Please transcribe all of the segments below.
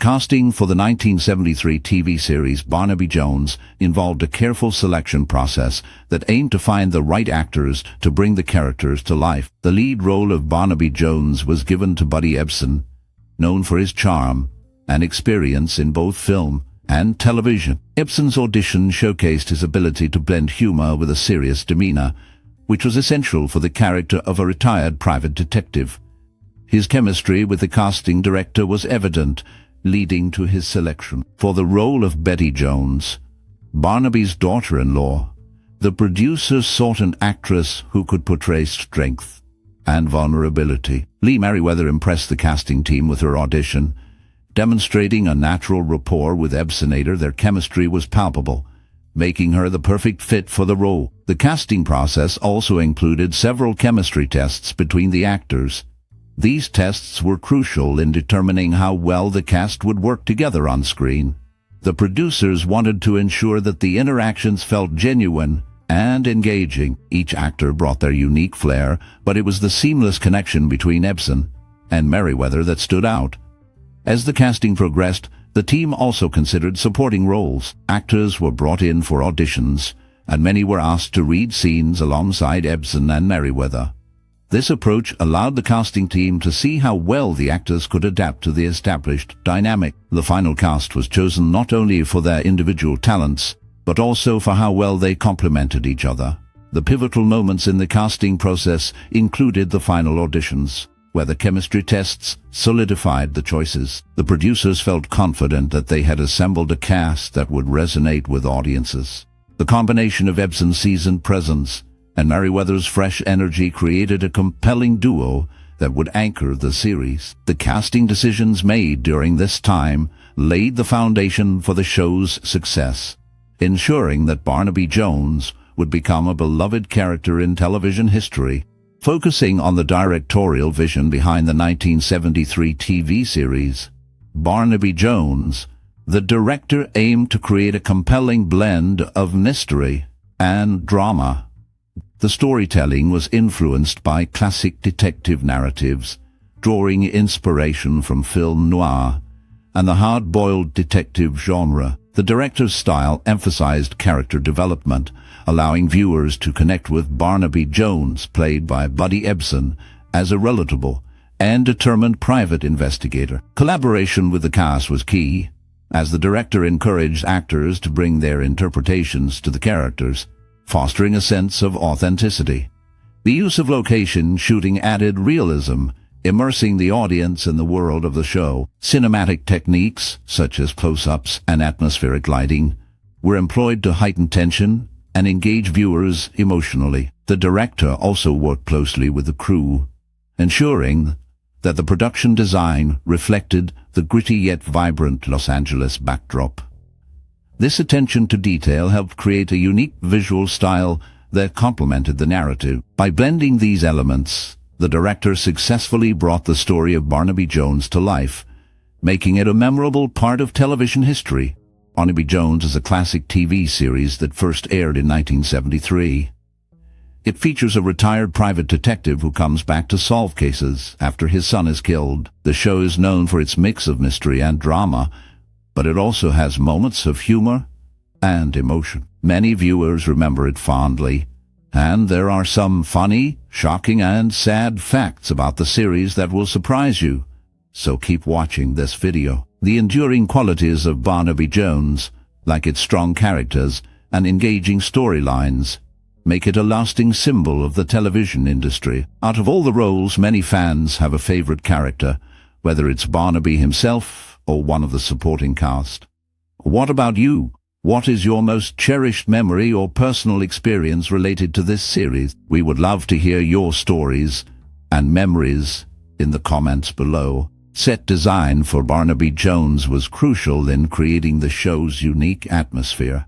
casting for the 1973 TV series Barnaby Jones involved a careful selection process that aimed to find the right actors to bring the characters to life. The lead role of Barnaby Jones was given to Buddy Ebsen, known for his charm and experience in both film and television. Ebsen's audition showcased his ability to blend humor with a serious demeanor, which was essential for the character of a retired private detective. His chemistry with the casting director was evident, leading to his selection. For the role of Betty Jones, Barnaby's daughter-in-law, the producers sought an actress who could portray strength and vulnerability. Lee Meriwether impressed the casting team with her audition. Demonstrating a natural rapport with Ebsenator, their chemistry was palpable, making her the perfect fit for the role. The casting process also included several chemistry tests between the actors. These tests were crucial in determining how well the cast would work together on screen. The producers wanted to ensure that the interactions felt genuine and engaging. Each actor brought their unique flair, but it was the seamless connection between Ebsen and Meriwether that stood out. As the casting progressed, the team also considered supporting roles. Actors were brought in for auditions, and many were asked to read scenes alongside Ebsen and Meriwether. This approach allowed the casting team to see how well the actors could adapt to the established dynamic. The final cast was chosen not only for their individual talents, but also for how well they complemented each other. The pivotal moments in the casting process included the final auditions, where the chemistry tests solidified the choices. The producers felt confident that they had assembled a cast that would resonate with audiences. The combination of Ebsen's seasoned presence and Meriwether's fresh energy created a compelling duo that would anchor the series. The casting decisions made during this time laid the foundation for the show's success, ensuring that Barnaby Jones would become a beloved character in television history. Focusing on the directorial vision behind the 1973 TV series Barnaby Jones, the director aimed to create a compelling blend of mystery and drama. The storytelling was influenced by classic detective narratives, drawing inspiration from film noir and the hard-boiled detective genre. The director's style emphasized character development, allowing viewers to connect with Barnaby Jones, played by Buddy Ebsen, as a relatable and determined private investigator. Collaboration with the cast was key, as the director encouraged actors to bring their interpretations to the characters, fostering a sense of authenticity. The use of location shooting added realism, immersing the audience in the world of the show. Cinematic techniques, such as close-ups and atmospheric lighting, were employed to heighten tension and engage viewers emotionally. The director also worked closely with the crew, ensuring that the production design reflected the gritty yet vibrant Los Angeles backdrop. This attention to detail helped create a unique visual style that complemented the narrative. By blending these elements, the director successfully brought the story of Barnaby Jones to life, making it a memorable part of television history. Barnaby Jones is a classic TV series that first aired in 1973. It features a retired private detective who comes back to solve cases after his son is killed. The show is known for its mix of mystery and drama, but it also has moments of humor and emotion. Many viewers remember it fondly, and there are some funny, shocking, and sad facts about the series that will surprise you. So keep watching this video. The enduring qualities of Barnaby Jones, like its strong characters and engaging storylines, make it a lasting symbol of the television industry. Out of all the roles, many fans have a favorite character, whether it's Barnaby himself or one of the supporting cast. What about you? What is your most cherished memory or personal experience related to this series? We would love to hear your stories and memories in the comments below. Set design for Barnaby Jones was crucial in creating the show's unique atmosphere.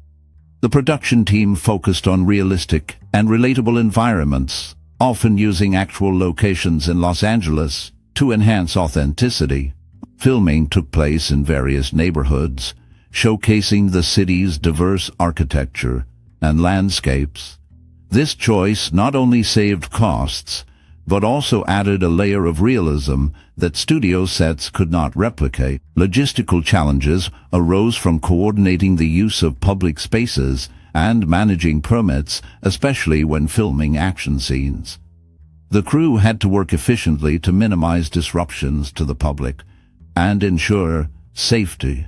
The production team focused on realistic and relatable environments, often using actual locations in Los Angeles to enhance authenticity. Filming took place in various neighborhoods, showcasing the city's diverse architecture and landscapes. This choice not only saved costs, but also added a layer of realism that studio sets could not replicate. Logistical challenges arose from coordinating the use of public spaces and managing permits, especially when filming action scenes. The crew had to work efficiently to minimize disruptions to the public and ensure safety.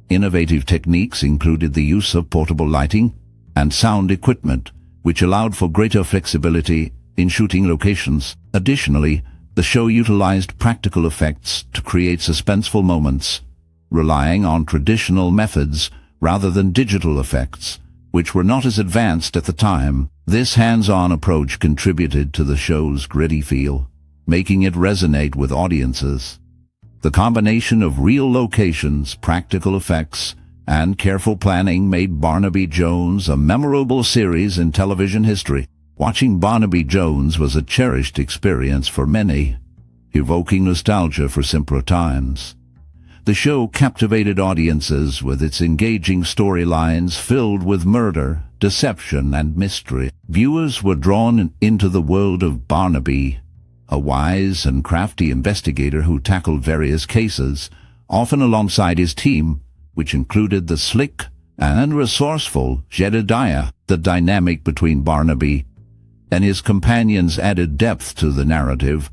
Innovative techniques included the use of portable lighting and sound equipment, which allowed for greater flexibility in shooting locations. Additionally, the show utilized practical effects to create suspenseful moments, relying on traditional methods rather than digital effects, which were not as advanced at the time. This hands-on approach contributed to the show's gritty feel, making it resonate with audiences. The combination of real locations, practical effects, and careful planning made Barnaby Jones a memorable series in television history. Watching Barnaby Jones was a cherished experience for many, evoking nostalgia for simpler times. The show captivated audiences with its engaging storylines filled with murder, deception, and mystery. Viewers were drawn into the world of Barnaby, a wise and crafty investigator who tackled various cases, often alongside his team, which included the slick and resourceful Jedediah. The dynamic between Barnaby and his companions added depth to the narrative,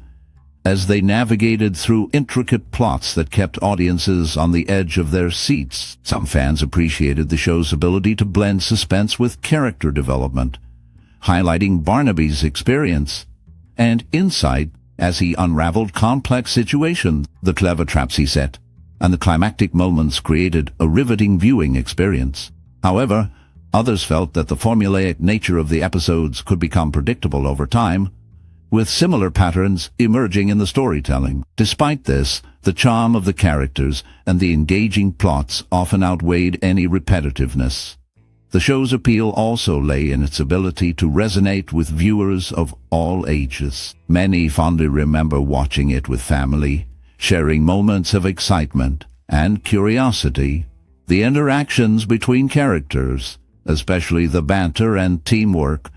as they navigated through intricate plots that kept audiences on the edge of their seats. Some fans appreciated the show's ability to blend suspense with character development, highlighting Barnaby's experience and insight as he unraveled complex situations. The clever traps he set and the climactic moments created a riveting viewing experience. However, others felt that the formulaic nature of the episodes could become predictable over time, with similar patterns emerging in the storytelling. Despite this, the charm of the characters and the engaging plots often outweighed any repetitiveness. The show's appeal also lay in its ability to resonate with viewers of all ages. Many fondly remember watching it with family, sharing moments of excitement and curiosity. The interactions between characters, especially the banter and teamwork,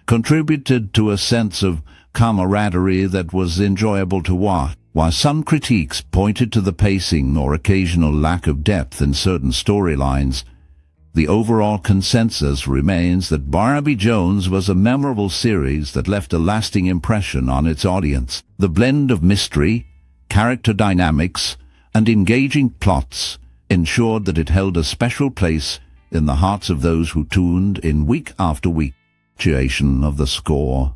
contributed to a sense of camaraderie that was enjoyable to watch. While some critiques pointed to the pacing or occasional lack of depth in certain storylines, the overall consensus remains that Barnaby Jones was a memorable series that left a lasting impression on its audience. The blend of mystery, character dynamics, and engaging plots ensured that it held a special place in the hearts of those who tuned in week after week. Creation of the score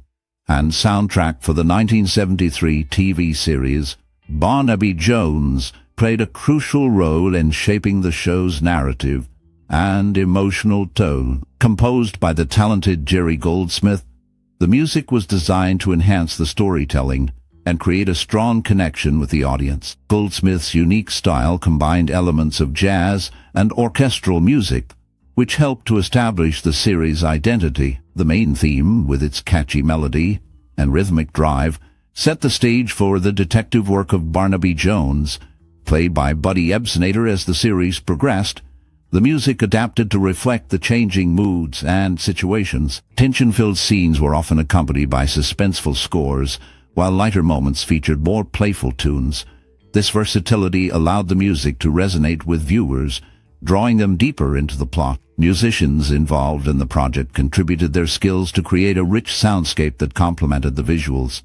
and soundtrack for the 1973 TV series Barnaby Jones played a crucial role in shaping the show's narrative and emotional tone. Composed by the talented Jerry Goldsmith, the music was designed to enhance the storytelling and create a strong connection with the audience. Goldsmith's unique style combined elements of jazz and orchestral music, which helped to establish the series' identity. The main theme, with its catchy melody and rhythmic drive, set the stage for the detective work of Barnaby Jones, played by Buddy Ebsen. As the series progressed, the music adapted to reflect the changing moods and situations. Tension-filled scenes were often accompanied by suspenseful scores, while lighter moments featured more playful tunes. This versatility allowed the music to resonate with viewers, drawing them deeper into the plot. Musicians involved in the project contributed their skills to create a rich soundscape that complemented the visuals.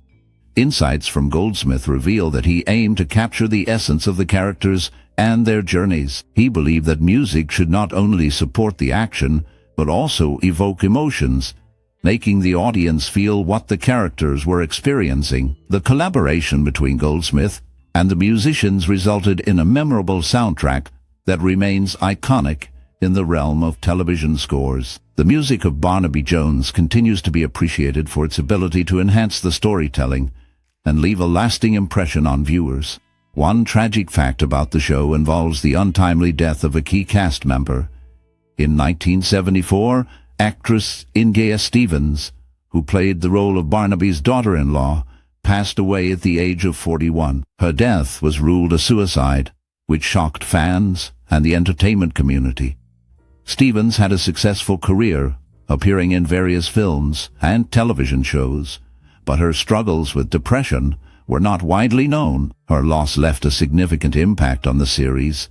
Insights from Goldsmith reveal that he aimed to capture the essence of the characters and their journeys. He believed that music should not only support the action, but also evoke emotions, making the audience feel what the characters were experiencing. The collaboration between Goldsmith and the musicians resulted in a memorable soundtrack that remains iconic in the realm of television scores. The music of Barnaby Jones continues to be appreciated for its ability to enhance the storytelling and leave a lasting impression on viewers. One tragic fact about the show involves the untimely death of a key cast member. In 1974, actress Inga Stevens, who played the role of Barnaby's daughter-in-law, passed away at the age of 41. Her death was ruled a suicide, which shocked fans and the entertainment community. Stevens had a successful career, appearing in various films and television shows, but her struggles with depression were not widely known. Her loss left a significant impact on the series,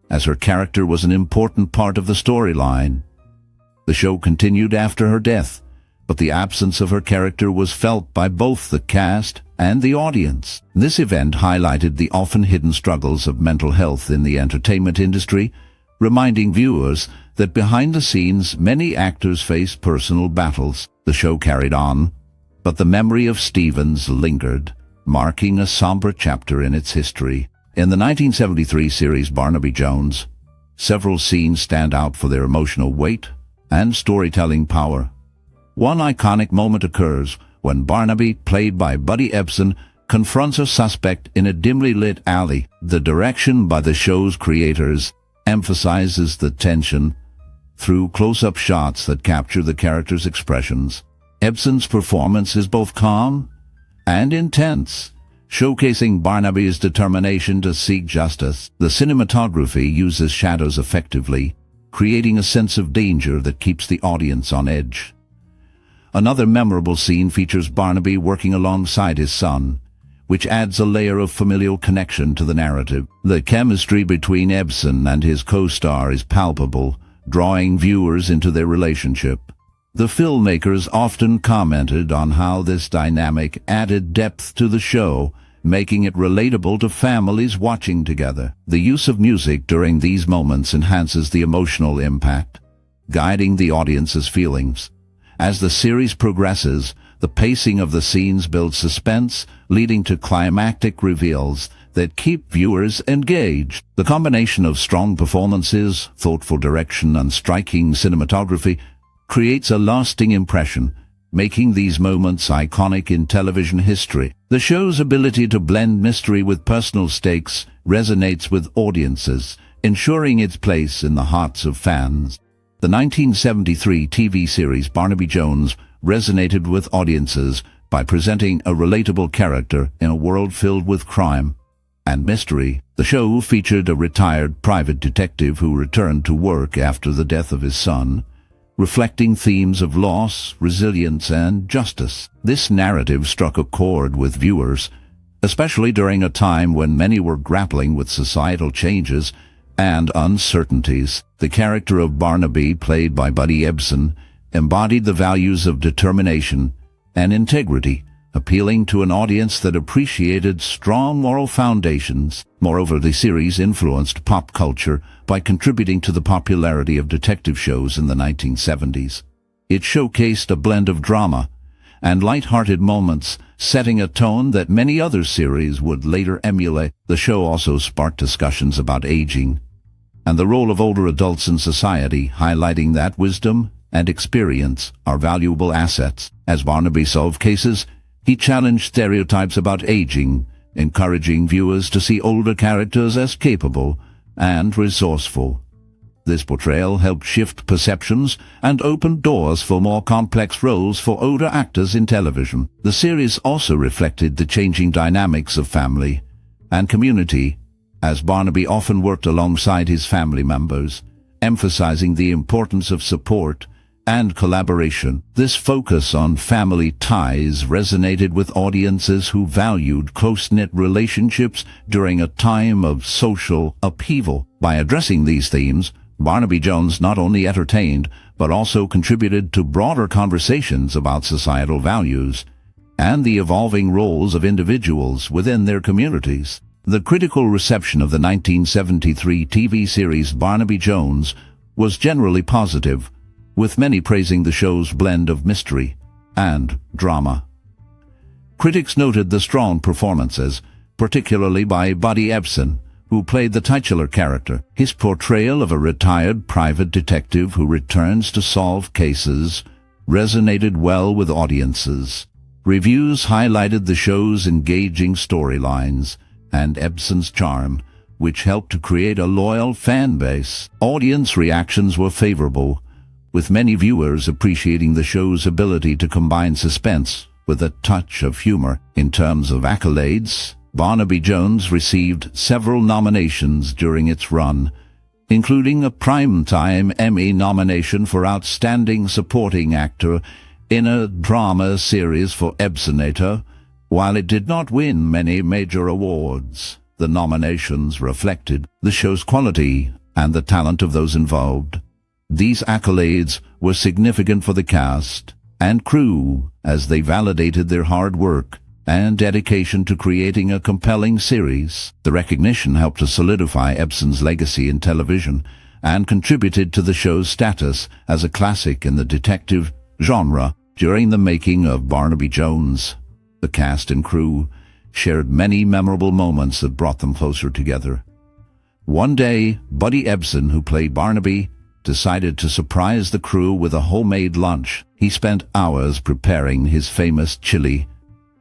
as her character was an important part of the storyline. The show continued after her death, but the absence of her character was felt by both the cast and the audience. This event highlighted the often hidden struggles of mental health in the entertainment industry, reminding viewers that behind the scenes many actors face personal battles. The show carried on, but the memory of Stevens lingered, marking a somber chapter in its history. In the 1973 series Barnaby Jones, several scenes stand out for their emotional weight and storytelling power. One iconic moment occurs when Barnaby, played by Buddy Ebsen, confronts a suspect in a dimly lit alley. The direction by the show's creators emphasizes the tension through close-up shots that capture the character's expressions. Ebsen's performance is both calm and intense, showcasing Barnaby's determination to seek justice. The cinematography uses shadows effectively, creating a sense of danger that keeps the audience on edge. Another memorable scene features Barnaby working alongside his son, which adds a layer of familial connection to the narrative. The chemistry between Ebsen and his co-star is palpable, drawing viewers into their relationship. The filmmakers often commented on how this dynamic added depth to the show, making it relatable to families watching together. The use of music during these moments enhances the emotional impact, guiding the audience's feelings. As the series progresses, the pacing of the scenes builds suspense, leading to climactic reveals that keep viewers engaged. The combination of strong performances, thoughtful direction, and striking cinematography creates a lasting impression, making these moments iconic in television history. The show's ability to blend mystery with personal stakes resonates with audiences, ensuring its place in the hearts of fans. The 1973 TV series Barnaby Jones resonated with audiences by presenting a relatable character in a world filled with crime and mystery. The show featured a retired private detective who returned to work after the death of his son, reflecting themes of loss, resilience, and justice. This narrative struck a chord with viewers, especially during a time when many were grappling with societal changes and uncertainties. The character of Barnaby, played by Buddy Ebsen, embodied the values of determination and integrity, appealing to an audience that appreciated strong moral foundations. Moreover, the series influenced pop culture by contributing to the popularity of detective shows in the 1970s. It showcased a blend of drama and light-hearted moments, setting a tone that many other series would later emulate. The show also sparked discussions about aging and the role of older adults in society, highlighting that wisdom and experience are valuable assets. As Barnaby solved cases, he challenged stereotypes about aging, encouraging viewers to see older characters as capable and resourceful. This portrayal helped shift perceptions and opened doors for more complex roles for older actors in television. The series also reflected the changing dynamics of family and community, as Barnaby often worked alongside his family members, emphasizing the importance of support and collaboration. This focus on family ties resonated with audiences who valued close-knit relationships during a time of social upheaval. By addressing these themes, Barnaby Jones not only entertained, but also contributed to broader conversations about societal values and the evolving roles of individuals within their communities. The critical reception of the 1973 TV series Barnaby Jones was generally positive, with many praising the show's blend of mystery and drama. Critics noted the strong performances, particularly by Buddy Ebsen, who played the titular character. His portrayal of a retired private detective who returns to solve cases resonated well with audiences. Reviews highlighted the show's engaging storylines and Ebsen's charm, which helped to create a loyal fan base. Audience reactions were favorable, with many viewers appreciating the show's ability to combine suspense with a touch of humor. In terms of accolades, Barnaby Jones received several nominations during its run, including a Primetime Emmy nomination for Outstanding Supporting Actor in a drama series for Ebsen. While it did not win many major awards, the nominations reflected the show's quality and the talent of those involved. These accolades were significant for the cast and crew as they validated their hard work and dedication to creating a compelling series. The recognition helped to solidify Ebsen's legacy in television and contributed to the show's status as a classic in the detective genre. During the making of Barnaby Jones, the cast and crew shared many memorable moments that brought them closer together. One day, Buddy Ebsen, who played Barnaby, decided to surprise the crew with a homemade lunch. He spent hours preparing his famous chili,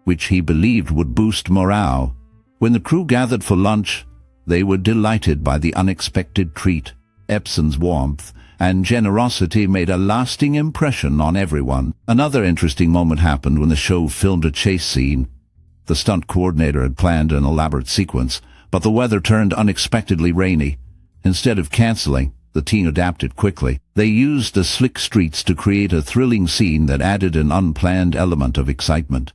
which he believed would boost morale. When the crew gathered for lunch, they were delighted by the unexpected treat. Ebsen's warmth and generosity made a lasting impression on everyone. Another interesting moment happened when the show filmed a chase scene. The stunt coordinator had planned an elaborate sequence, but the weather turned unexpectedly rainy. Instead of canceling, the team adapted quickly. They used the slick streets to create a thrilling scene that added an unplanned element of excitement.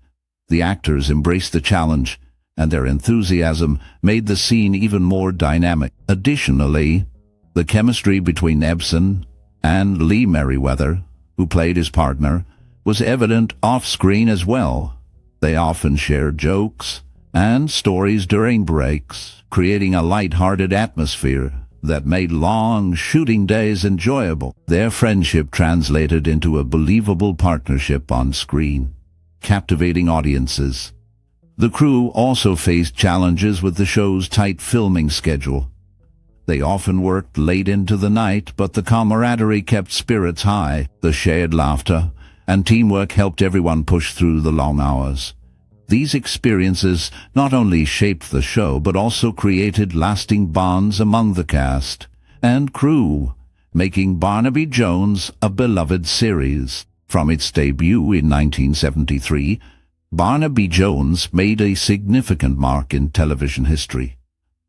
The actors embraced the challenge, and their enthusiasm made the scene even more dynamic. Additionally, the chemistry between Ebsen and Lee Meriwether, who played his partner, was evident off-screen as well. They often shared jokes and stories during breaks, creating a light-hearted atmosphere that made long shooting days enjoyable. Their friendship translated into a believable partnership on screen, captivating audiences. The crew also faced challenges with the show's tight filming schedule. They often worked late into the night, but the camaraderie kept spirits high. The shared laughter and teamwork helped everyone push through the long hours. These experiences not only shaped the show, but also created lasting bonds among the cast and crew, making Barnaby Jones a beloved series. From its debut in 1973, Barnaby Jones made a significant mark in television history.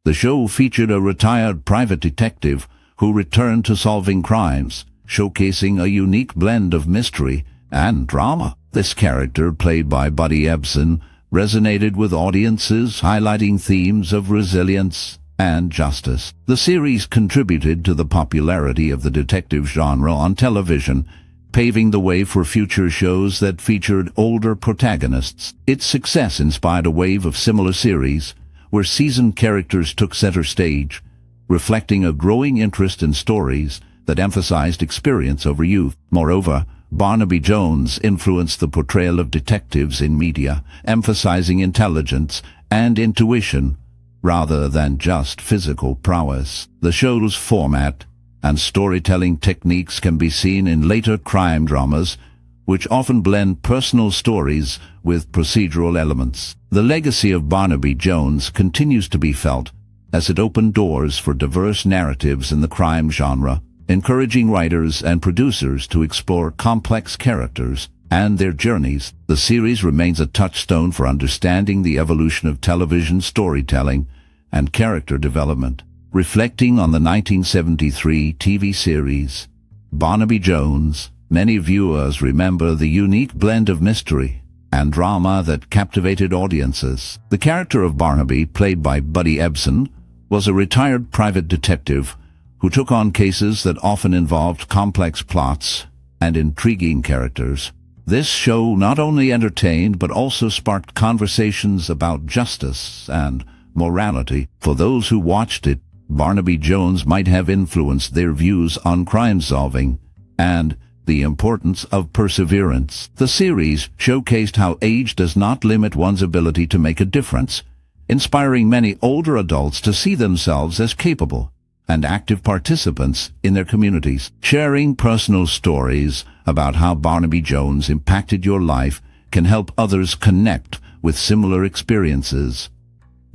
The show featured a retired private detective who returned to solving crimes, showcasing a unique blend of mystery and drama. This character, played by Buddy Ebsen, resonated with audiences, highlighting themes of resilience and justice. The series contributed to the popularity of the detective genre on television, paving the way for future shows that featured older protagonists. Its success inspired a wave of similar series, where seasoned characters took center stage, reflecting a growing interest in stories that emphasized experience over youth. Moreover, Barnaby Jones influenced the portrayal of detectives in media, emphasizing intelligence and intuition rather than just physical prowess. The show's format and storytelling techniques can be seen in later crime dramas, which often blend personal stories with procedural elements. The legacy of Barnaby Jones continues to be felt as it opened doors for diverse narratives in the crime genre, encouraging writers and producers to explore complex characters and their journeys. The series remains a touchstone for understanding the evolution of television storytelling and character development. Reflecting on the 1973 TV series Barnaby Jones, many viewers remember the unique blend of mystery and drama that captivated audiences. The character of Barnaby, played by Buddy Ebsen, was a retired private detective who took on cases that often involved complex plots and intriguing characters. This show not only entertained but also sparked conversations about justice and morality. For those who watched it, Barnaby Jones might have influenced their views on crime solving and the importance of perseverance. The series showcased how age does not limit one's ability to make a difference, inspiring many older adults to see themselves as capable and active participants in their communities. Sharing personal stories about how Barnaby Jones impacted your life can help others connect with similar experiences.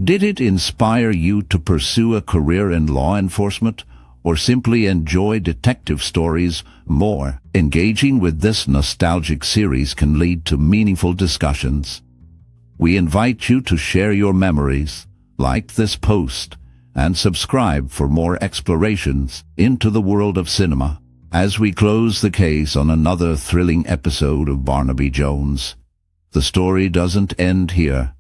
Did it inspire you to pursue a career in law enforcement or simply enjoy detective stories more? Engaging with this nostalgic series can lead to meaningful discussions. We invite you to share your memories, like this post, and subscribe for more explorations into the world of cinema. as we close the case on another thrilling episode of Barnaby Jones. The story doesn't end here.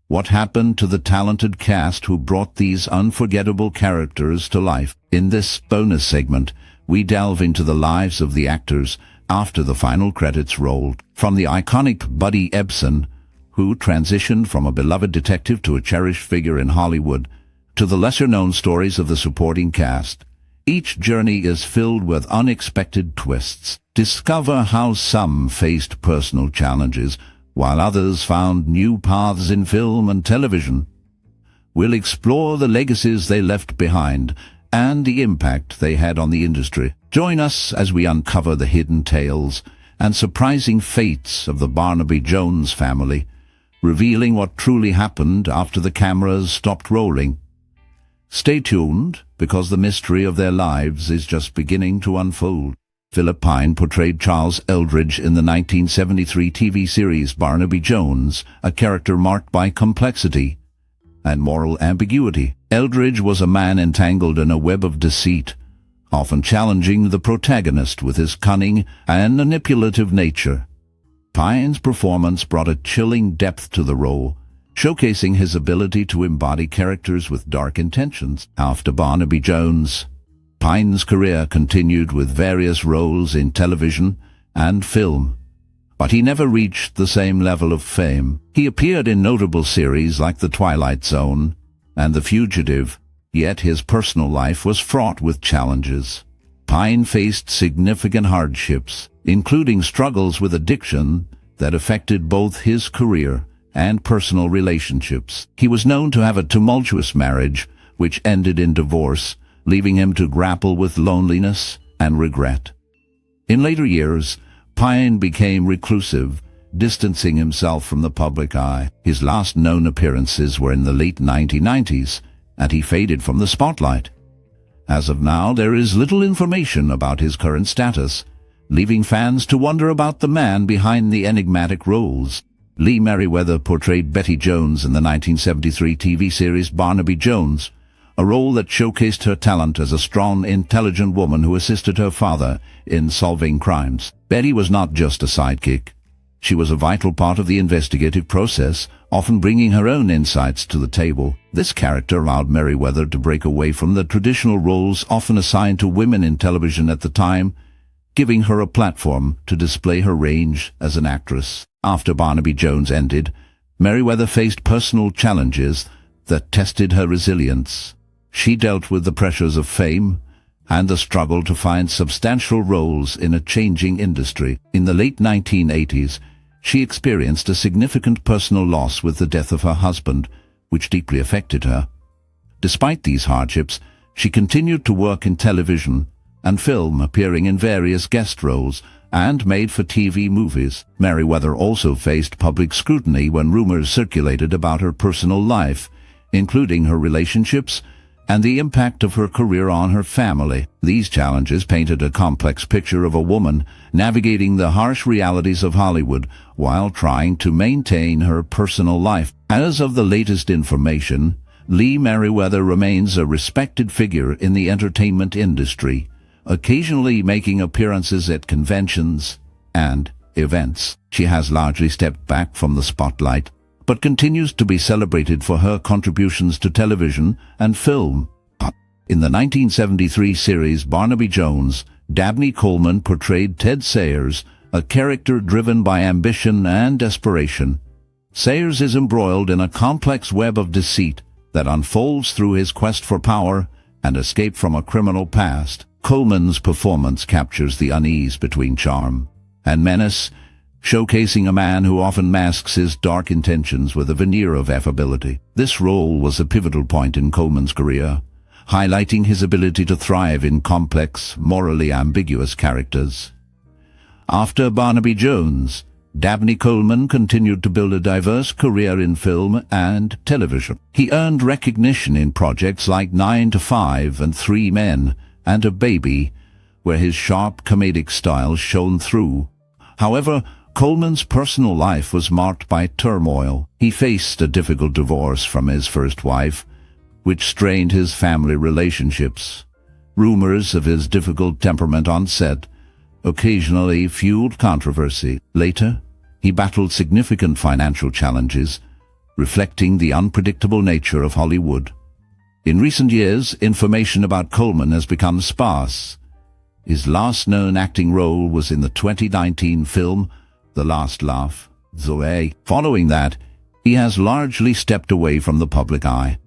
What happened to the talented cast who brought these unforgettable characters to life? In this bonus segment, we delve into the lives of the actors after the final credits rolled. From the iconic Buddy Ebsen, who transitioned from a beloved detective to a cherished figure in Hollywood, to the lesser-known stories of the supporting cast. Each journey is filled with unexpected twists. Discover how some faced personal challenges, while others found new paths in film and television. We'll explore the legacies they left behind and the impact they had on the industry. Join us as we uncover the hidden tales and surprising fates of the Barnaby Jones family, revealing what truly happened after the cameras stopped rolling. Stay tuned, because the mystery of their lives is just beginning to unfold. Philip Pine portrayed Charles Eldridge in the 1973 TV series Barnaby Jones, a character marked by complexity and moral ambiguity. Eldridge was a man entangled in a web of deceit, often challenging the protagonist with his cunning and manipulative nature. Pine's performance brought a chilling depth to the role, showcasing his ability to embody characters with dark intentions. After Barnaby Jones, Pine's career continued with various roles in television and film, but he never reached the same level of fame. He appeared in notable series like The Twilight Zone and The Fugitive, yet his personal life was fraught with challenges. Pine faced significant hardships, including struggles with addiction that affected both his career and personal relationships. He was known to have a tumultuous marriage, which ended in divorce, leaving him to grapple with loneliness and regret. In later years, Pine became reclusive, distancing himself from the public eye. His last known appearances were in the late 1990s, and he faded from the spotlight. As of now, there is little information about his current status, leaving fans to wonder about the man behind the enigmatic roles. Lee Meriwether portrayed Betty Jones in the 1973 TV series Barnaby Jones, a role that showcased her talent as a strong, intelligent woman who assisted her father in solving crimes. Betty was not just a sidekick. She was a vital part of the investigative process, often bringing her own insights to the table. This character allowed Meriwether to break away from the traditional roles often assigned to women in television at the time, giving her a platform to display her range as an actress. After Barnaby Jones ended, Meriwether faced personal challenges that tested her resilience. She dealt with the pressures of fame and the struggle to find substantial roles in a changing industry. In the late 1980s, she experienced a significant personal loss with the death of her husband, which deeply affected her. Despite these hardships, she continued to work in television and film, appearing in various guest roles and made-for-TV movies. Meriwether also faced public scrutiny when rumors circulated about her personal life, including her relationships and the impact of her career on her family. These challenges painted a complex picture of a woman navigating the harsh realities of Hollywood while trying to maintain her personal life. As of the latest information, Lee Meriwether remains a respected figure in the entertainment industry, occasionally making appearances at conventions and events. She has largely stepped back from the spotlight, but continues to be celebrated for her contributions to television and film. In the 1973 series Barnaby Jones, Dabney Coleman portrayed Ted Sayers, a character driven by ambition and desperation. Sayers is embroiled in a complex web of deceit that unfolds through his quest for power and escape from a criminal past. Coleman's performance captures the unease between charm and menace, showcasing a man who often masks his dark intentions with a veneer of affability. This role was a pivotal point in Coleman's career, highlighting his ability to thrive in complex, morally ambiguous characters. After Barnaby Jones, Dabney Coleman continued to build a diverse career in film and television. He earned recognition in projects like 9 to 5 and 3 Men and a Baby, where his sharp comedic style shone through. However, Coleman's personal life was marked by turmoil. He faced a difficult divorce from his first wife, which strained his family relationships. Rumors of his difficult temperament on set occasionally fueled controversy. Later, he battled significant financial challenges, reflecting the unpredictable nature of Hollywood. In recent years, information about Coleman has become sparse. His last known acting role was in the 2019 film The Last Laugh, Zoe. Following that, he has largely stepped away from the public eye.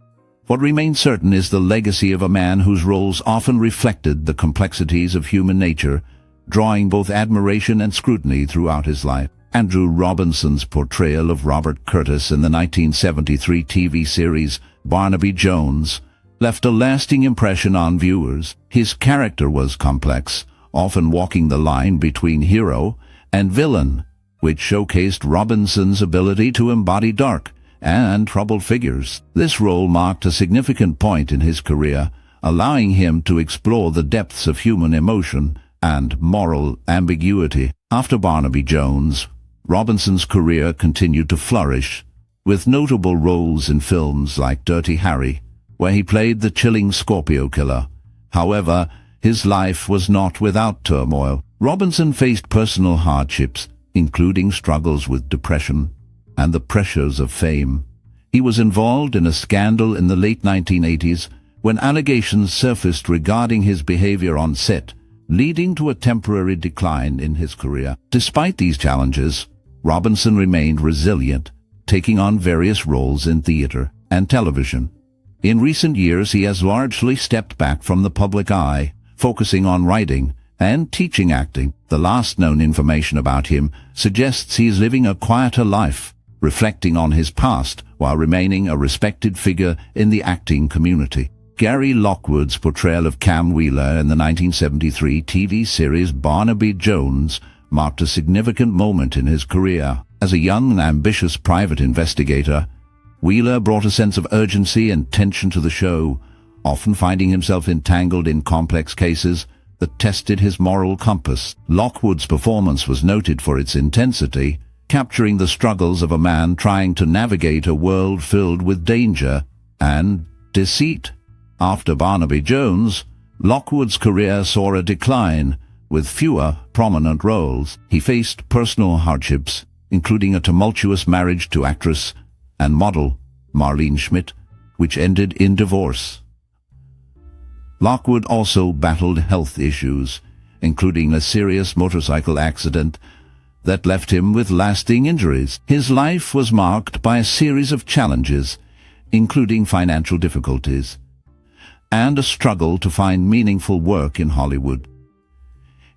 What remains certain is the legacy of a man whose roles often reflected the complexities of human nature, drawing both admiration and scrutiny throughout his life. Andrew Robinson's portrayal of Robert Curtis in the 1973 TV series Barnaby Jones left a lasting impression on viewers. His character was complex, often walking the line between hero and villain, which showcased Robinson's ability to embody dark and troubled figures. This role marked a significant point in his career, allowing him to explore the depths of human emotion and moral ambiguity. After Barnaby Jones, Robinson's career continued to flourish, with notable roles in films like Dirty Harry, where he played the chilling Scorpio killer. However, his life was not without turmoil. Robinson faced personal hardships, including struggles with depression and the pressures of fame. He was involved in a scandal in the late 1980s when allegations surfaced regarding his behavior on set, leading to a temporary decline in his career. Despite these challenges, Robinson remained resilient, taking on various roles in theater and television. In recent years, he has largely stepped back from the public eye, focusing on writing and teaching acting. The last known information about him suggests he is living a quieter life, reflecting on his past while remaining a respected figure in the acting community. Gary Lockwood's portrayal of Cam Wheeler in the 1973 TV series Barnaby Jones marked a significant moment in his career. As a young and ambitious private investigator, Wheeler brought a sense of urgency and tension to the show, often finding himself entangled in complex cases that tested his moral compass. Lockwood's performance was noted for its intensity, capturing the struggles of a man trying to navigate a world filled with danger and deceit. After Barnaby Jones, Lockwood's career saw a decline, with fewer prominent roles. He faced personal hardships, including a tumultuous marriage to actress and model Marlene Schmidt, which ended in divorce. Lockwood also battled health issues, including a serious motorcycle accident that left him with lasting injuries. His life was marked by a series of challenges, including financial difficulties, and a struggle to find meaningful work in Hollywood.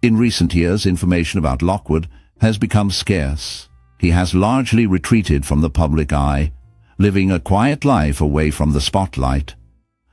In recent years, information about Lockwood has become scarce. He has largely retreated from the public eye, living a quiet life away from the spotlight.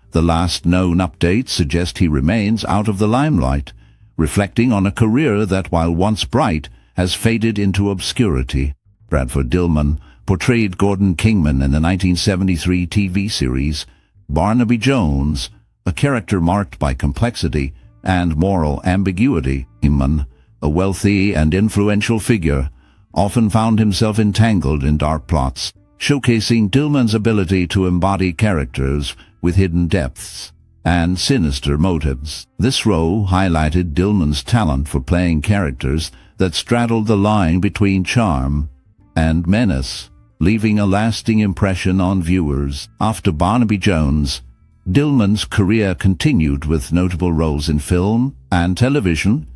The last known updates suggest he remains out of the limelight, reflecting on a career that, while once bright, has faded into obscurity. Bradford Dillman portrayed Gordon Kingman in the 1973 TV series Barnaby Jones, a character marked by complexity and moral ambiguity. Kingman, a wealthy and influential figure, often found himself entangled in dark plots, showcasing Dillman's ability to embody characters with hidden depths and sinister motives. This role highlighted Dillman's talent for playing characters that straddled the line between charm and menace, leaving a lasting impression on viewers. After Barnaby Jones, Dillman's career continued with notable roles in film and television,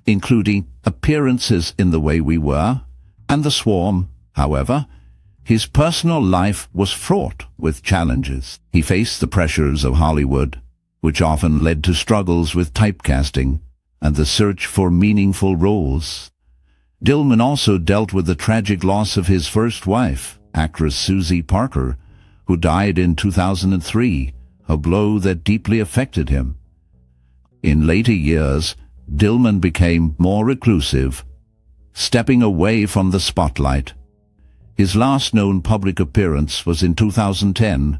including appearances in The Way We Were and The Swarm. However, his personal life was fraught with challenges. He faced the pressures of Hollywood, which often led to struggles with typecasting and the search for meaningful roles. Dillman also dealt with the tragic loss of his first wife, actress Susie Parker, who died in 2003, a blow that deeply affected him. In later years, Dillman became more reclusive, stepping away from the spotlight. His last known public appearance was in 2010,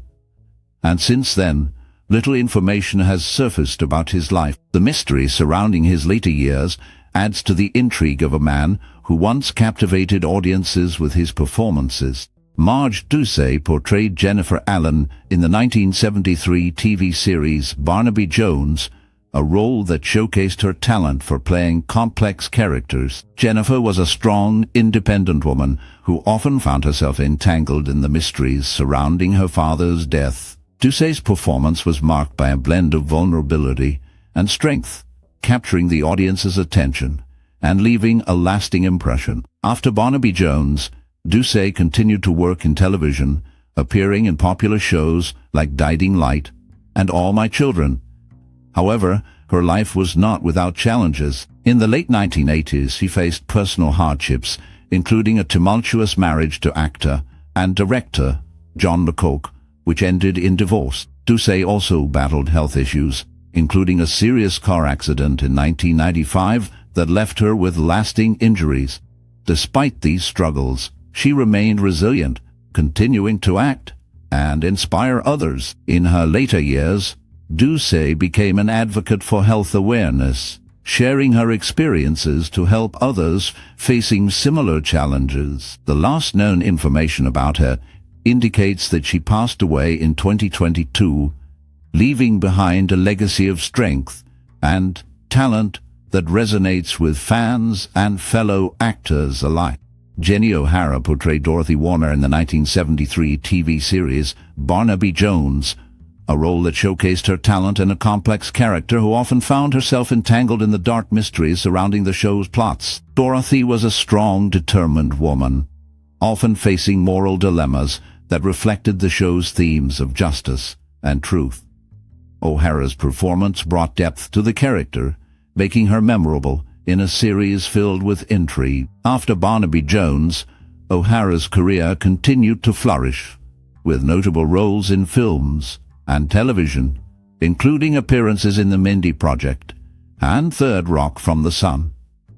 and since then, little information has surfaced about his life. The mystery surrounding his later years adds to the intrigue of a man who once captivated audiences with his performances. Marge Doucet portrayed Jennifer Allen in the 1973 TV series Barnaby Jones, a role that showcased her talent for playing complex characters. Jennifer was a strong, independent woman who often found herself entangled in the mysteries surrounding her father's death. Ducey's performance was marked by a blend of vulnerability and strength, capturing the audience's attention and leaving a lasting impression. After Barnaby Jones, Ducey continued to work in television, appearing in popular shows like Guiding Light and All My Children. However, her life was not without challenges. In the late 1980s, she faced personal hardships, including a tumultuous marriage to actor and director John Lecoq, which ended in divorce. Ducey also battled health issues, including a serious car accident in 1995 that left her with lasting injuries. Despite these struggles, she remained resilient, continuing to act and inspire others. In her later years, Ducey became an advocate for health awareness, sharing her experiences to help others facing similar challenges. The last known information about her indicates that she passed away in 2022, leaving behind a legacy of strength and talent that resonates with fans and fellow actors alike. Jenny O'Hara portrayed Dorothy Warner in the 1973 TV series Barnaby Jones, a role that showcased her talent and a complex character who often found herself entangled in the dark mysteries surrounding the show's plots. Dorothy was a strong, determined woman, often facing moral dilemmas that reflected the show's themes of justice and truth. O'Hara's performance brought depth to the character, making her memorable in a series filled with intrigue. After Barnaby Jones, O'Hara's career continued to flourish, with notable roles in films and television, including appearances in The Mindy Project and Third Rock from the Sun.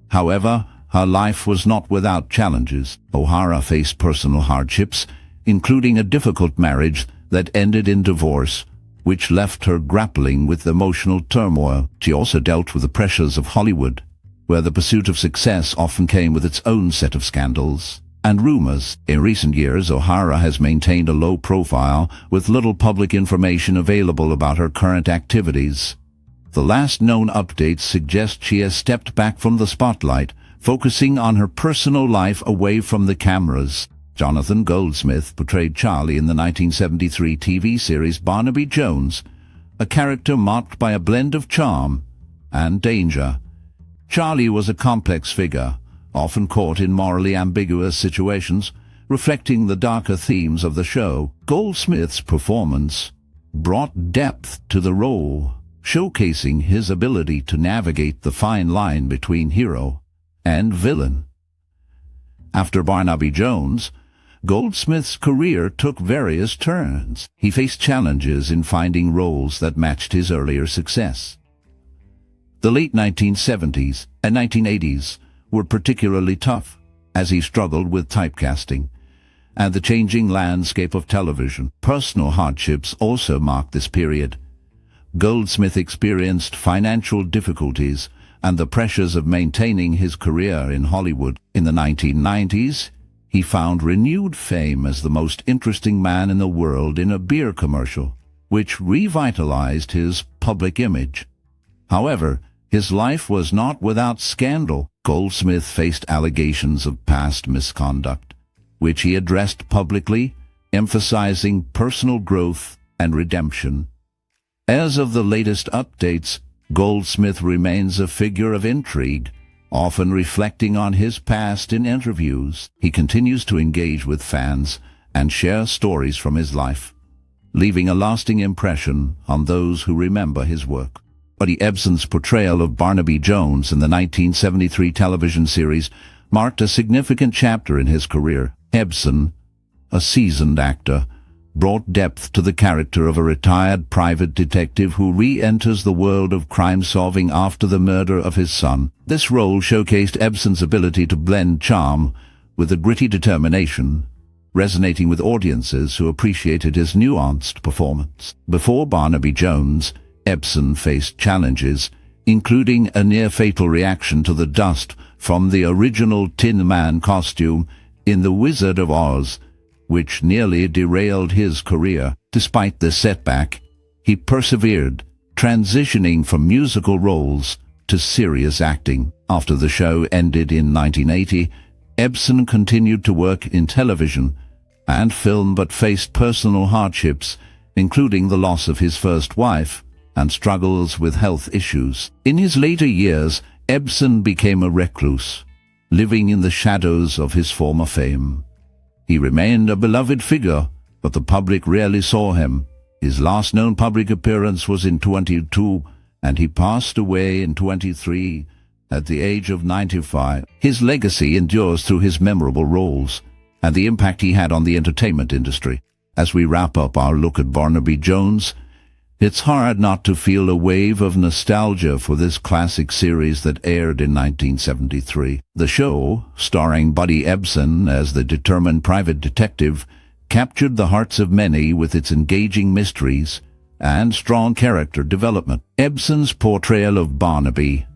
However, her life was not without challenges. O'Hara faced personal hardships, including a difficult marriage that ended in divorce, which left her grappling with emotional turmoil. She also dealt with the pressures of Hollywood, where the pursuit of success often came with its own set of scandals and rumors. In recent years, O'Hara has maintained a low profile, with little public information available about her current activities. The last known updates suggest she has stepped back from the spotlight, focusing on her personal life away from the cameras. Jonathan Goldsmith portrayed Charlie in the 1973 TV series Barnaby Jones, a character marked by a blend of charm and danger. Charlie was a complex figure, often caught in morally ambiguous situations, reflecting the darker themes of the show. Goldsmith's performance brought depth to the role, showcasing his ability to navigate the fine line between hero and villain. After Barnaby Jones, Goldsmith's career took various turns. He faced challenges in finding roles that matched his earlier success. The late 1970s and 1980s were particularly tough, as he struggled with typecasting and the changing landscape of television. Personal hardships also marked this period. Goldsmith experienced financial difficulties and the pressures of maintaining his career in Hollywood. In the 1990s, he found renewed fame as the most interesting man in the world in a beer commercial, which revitalized his public image. However, his life was not without scandal. Goldsmith faced allegations of past misconduct, which he addressed publicly, emphasizing personal growth and redemption. As of the latest updates, Goldsmith remains a figure of intrigue, often reflecting on his past in interviews. He continues to engage with fans and share stories from his life, leaving a lasting impression on those who remember his work. Buddy Ebsen's portrayal of Barnaby Jones in the 1973 television series marked a significant chapter in his career. Ebsen, a seasoned actor, brought depth to the character of a retired private detective who re-enters the world of crime-solving after the murder of his son. This role showcased Ebsen's ability to blend charm with a gritty determination, resonating with audiences who appreciated his nuanced performance. Before Barnaby Jones, Ebsen faced challenges, including a near-fatal reaction to the dust from the original Tin Man costume in The Wizard of Oz, which nearly derailed his career. Despite this setback, he persevered, transitioning from musical roles to serious acting. After the show ended in 1980, Ebsen continued to work in television and film but faced personal hardships, including the loss of his first wife and struggles with health issues. In his later years, Ebsen became a recluse, living in the shadows of his former fame. He remained a beloved figure, but the public rarely saw him. His last known public appearance was in 22, and he passed away in 23 at the age of 95. His legacy endures through his memorable roles and the impact he had on the entertainment industry. As we wrap up our look at Barnaby Jones, it's hard not to feel a wave of nostalgia for this classic series that aired in 1973. The show, starring Buddy Ebsen as the determined private detective, captured the hearts of many with its engaging mysteries and strong character development. Ebsen's portrayal of Barnaby,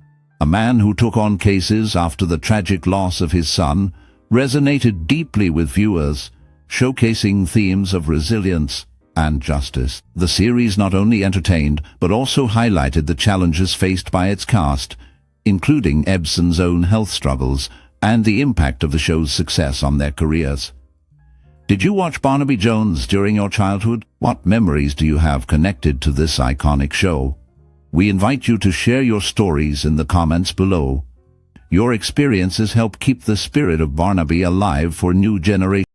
a man who took on cases after the tragic loss of his son, resonated deeply with viewers, showcasing themes of resilience and justice. The series not only entertained but also highlighted the challenges faced by its cast, including Ebsen's own health struggles and the impact of the show's success on their careers. Did you watch Barnaby Jones during your childhood? What memories do you have connected to this iconic show? We invite you to share your stories in the comments below. Your experiences help keep the spirit of Barnaby alive for new generations.